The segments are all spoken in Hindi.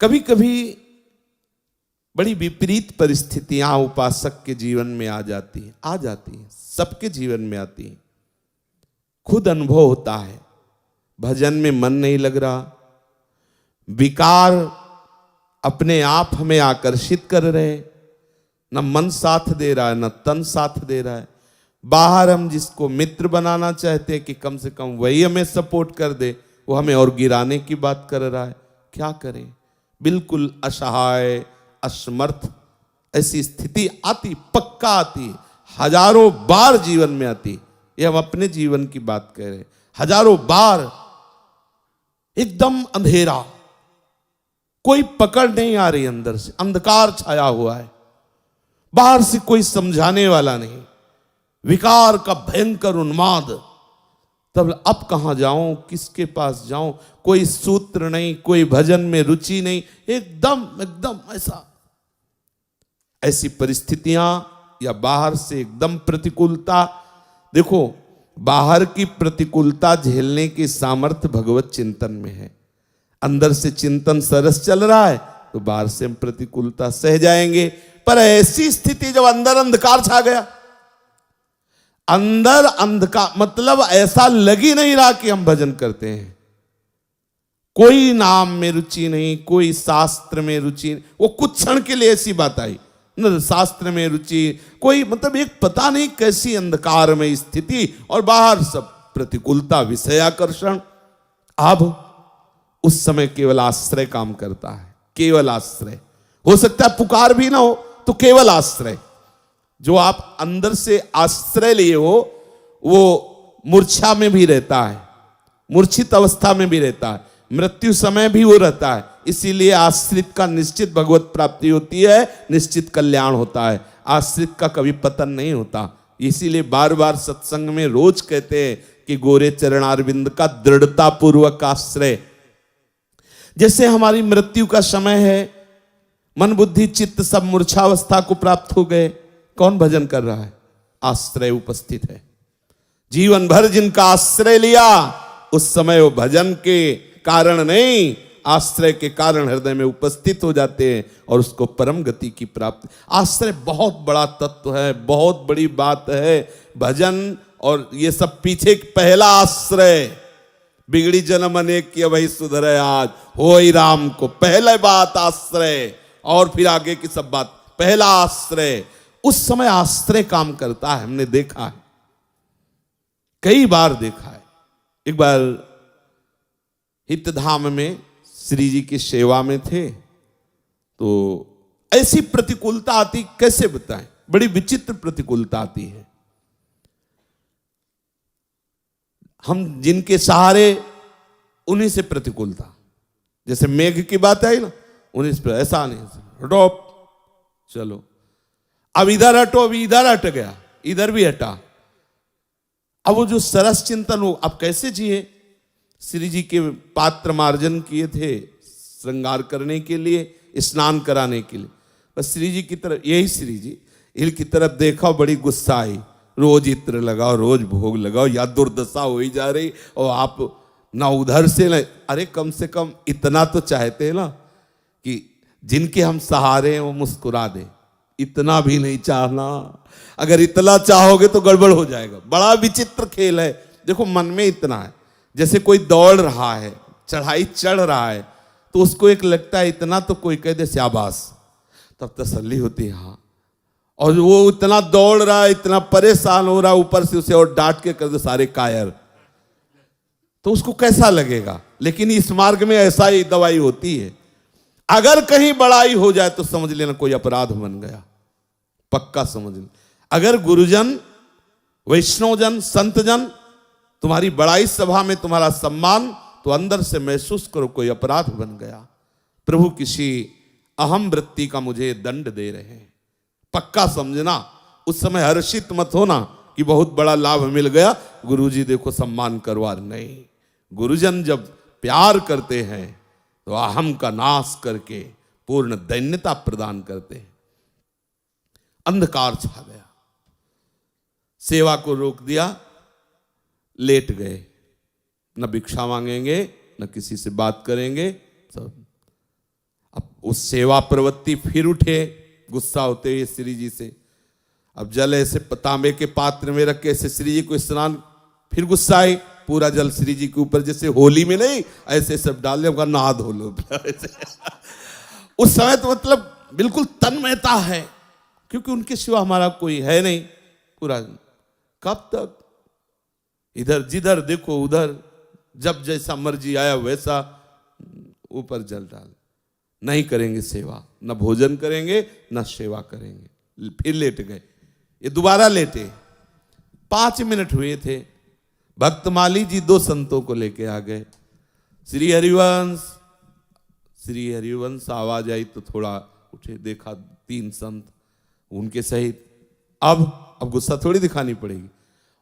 कभी कभी बड़ी विपरीत परिस्थितियां उपासक के जीवन में आ जाती हैं, सबके जीवन में आती हैं। खुद अनुभव होता है, भजन में मन नहीं लग रहा, विकार अपने आप हमें आकर्षित कर रहे, न मन साथ दे रहा है न तन साथ दे रहा है। बाहर हम जिसको मित्र बनाना चाहते हैं कि कम से कम वही हमें सपोर्ट कर दे, वो हमें और गिराने की बात कर रहा है। क्या करें? बिल्कुल असहाय, असमर्थ ऐसी स्थिति आती, पक्का आती, हजारों बार जीवन में आती। ये हम अपने जीवन की बात कह रहे हैं। हजारों बार एकदम अंधेरा, कोई पकड़ नहीं आ रही, अंदर से अंधकार छाया हुआ है, बाहर से कोई समझाने वाला नहीं, विकार का भयंकर उन्माद। तब अब कहां जाऊं, किसके पास जाऊं? कोई सूत्र नहीं, कोई भजन में रुचि नहीं, एकदम एकदम ऐसी परिस्थितियां, या बाहर से एकदम प्रतिकूलता। देखो, बाहर की प्रतिकूलता झेलने की सामर्थ्य भगवत चिंतन में है। अंदर से चिंतन सरस चल रहा है तो बाहर से हम प्रतिकूलता सह जाएंगे। पर ऐसी स्थिति जब अंदर अंधकार छा गया, अंदर अंधकार मतलब ऐसा लग ही नहीं रहा कि हम भजन करते हैं, कोई नाम में रुचि नहीं, कोई शास्त्र में रुचि नहीं। वो कुछ क्षण के लिए ऐसी बात आई न, शास्त्र में रुचि कोई, मतलब एक पता नहीं कैसी अंधकार में स्थिति, और बाहर सब प्रतिकूलता, विषयाकर्षण। अब उस समय केवल आश्रय काम करता है, केवल आश्रय। हो सकता है पुकार भी ना हो तो केवल आश्रय, जो आप अंदर से आश्रय लिए हो वो मूर्छा में भी रहता है, मूर्छित अवस्था में भी रहता है, मृत्यु समय भी वो रहता है। इसीलिए आश्रित का निश्चित भगवत प्राप्ति होती है, निश्चित कल्याण होता है। आश्रित का कभी पतन नहीं होता। इसीलिए बार बार सत्संग में रोज कहते हैं कि गोरे चरणारविंद का दृढ़ता पूर्वक आश्रय। जैसे हमारी मृत्यु का समय है, मन बुद्धि चित्त सब मूर्छावस्था को प्राप्त हो गए, कौन भजन कर रहा है? आश्रय उपस्थित है। जीवन भर जिनका आश्रय लिया, उस समय वो भजन के कारण नहीं, आश्रय के कारण हृदय में उपस्थित हो जाते हैं और उसको परम गति की प्राप्ति। आश्रय बहुत बड़ा तत्व है, बहुत बड़ी बात है। भजन और ये सब पीछे पहला आश्रय, बिगड़ी जन्म अनेक की वही सुधरे आज, हो ही राम को, पहले बात आश्रय, और फिर आगे की सब बात। पहला आश्रय, उस समय आश्रय काम करता है। हमने देखा है, कई बार देखा है। एक बार हितधाम में श्री जी की सेवा में थे, तो ऐसी प्रतिकूलता आती, कैसे बताएं, बड़ी विचित्र प्रतिकूलता आती है। हम जिनके सहारे, उन्हीं से प्रतिकूलता। जैसे मेघ की बात आई ना, उन्हीं से, ऐसा नहीं, हटो चलो, अब इधर हटो, अभी इधर हट गया, इधर भी हटा। अब वो जो सरस चिंतन हो, अब कैसे जिए? श्री जी के पात्र मार्जन किए थे श्रृंगार करने के लिए, स्नान कराने के लिए। बस श्री जी की तरफ, यही श्री जी इनकी तरफ देखा, बड़ी गुस्सा आई। रोज इत्र लगाओ, रोज भोग लगाओ, या दुर्दशा हो ही जा रही, और आप ना उधर से ना, अरे कम से कम इतना तो चाहते हैं ना कि जिनके हम सहारे हैं वो मुस्कुरा दे। इतना भी नहीं चाहना, अगर इतना चाहोगे तो गड़बड़ हो जाएगा। बड़ा विचित्र खेल है। देखो, मन में इतना है, जैसे कोई दौड़ रहा है, चढ़ाई चढ़ रहा है, तो उसको एक लगता है इतना तो कोई कह दे शाबाश, तब तसल्ली होती है। हाँ, और वो इतना दौड़ रहा है, इतना परेशान हो रहा है, ऊपर से उसे और डांट के कर दे सारे कायर, तो उसको कैसा लगेगा? लेकिन इस मार्ग में ऐसा ही दवाई होती है। अगर कहीं बड़ाई हो जाए तो समझ लेना कोई अपराध बन गया, पक्का समझ लेना। अगर गुरुजन, वैष्णवजन, संतजन तुम्हारी बड़ाई सभा में तुम्हारा सम्मान, तो अंदर से महसूस करो कोई अपराध बन गया, प्रभु किसी अहम वृत्ति का मुझे दंड दे रहे हैं। पक्का समझना, उस समय हर्षित मत होना कि बहुत बड़ा लाभ मिल गया, गुरुजी देखो सम्मान करवा। नहीं, गुरुजन जब प्यार करते हैं तो अहम का नाश करके पूर्ण दैन्यता प्रदान करते हैं। अंधकार छा गया, सेवा को रोक दिया, लेट गए, न भिक्षा मांगेंगे न किसी से बात करेंगे सब। उस सेवा प्रवृत्ति फिर उठे गुस्सा होते हुए श्री जी से। अब जल ऐसे तांबे के पात्र में रख के ऐसे श्री जी को स्नान, फिर गुस्सा आए, पूरा जल श्री जी के ऊपर, जैसे होली में नहीं ऐसे सब डाल दिया, नहा धो लो। उस समय तो मतलब बिल्कुल तन्मयता है, क्योंकि उनके सिवा हमारा कोई है नहीं। पूरा कब तक इधर जिधर देखो उधर, जब जैसा मर्जी आया वैसा ऊपर जल डाल। नहीं करेंगे सेवा, न भोजन करेंगे न सेवा करेंगे। फिर लेट गए, ये दोबारा लेटे। 5 मिनट हुए थे, भक्तमाली जी 2 संतों को लेके आ गए। श्री हरिवंश आवाज आई तो थोड़ा उठे, देखा 3 संत उनके सहित। अब गुस्सा थोड़ी दिखानी पड़ेगी,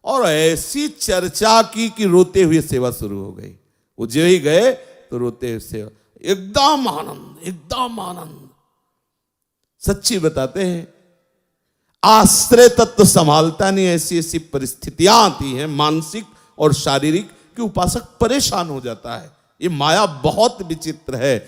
और ऐसी चर्चा की कि रोते हुए सेवा शुरू हो गई। वो जो ही गए तो रोते हुए सेवा, एकदम आनंद, एकदम आनंद। सच्ची बताते हैं, आश्रय तत्व संभालता नहीं, ऐसी ऐसी परिस्थितियां आती हैं मानसिक और शारीरिक कि उपासक परेशान हो जाता है। ये माया बहुत विचित्र है।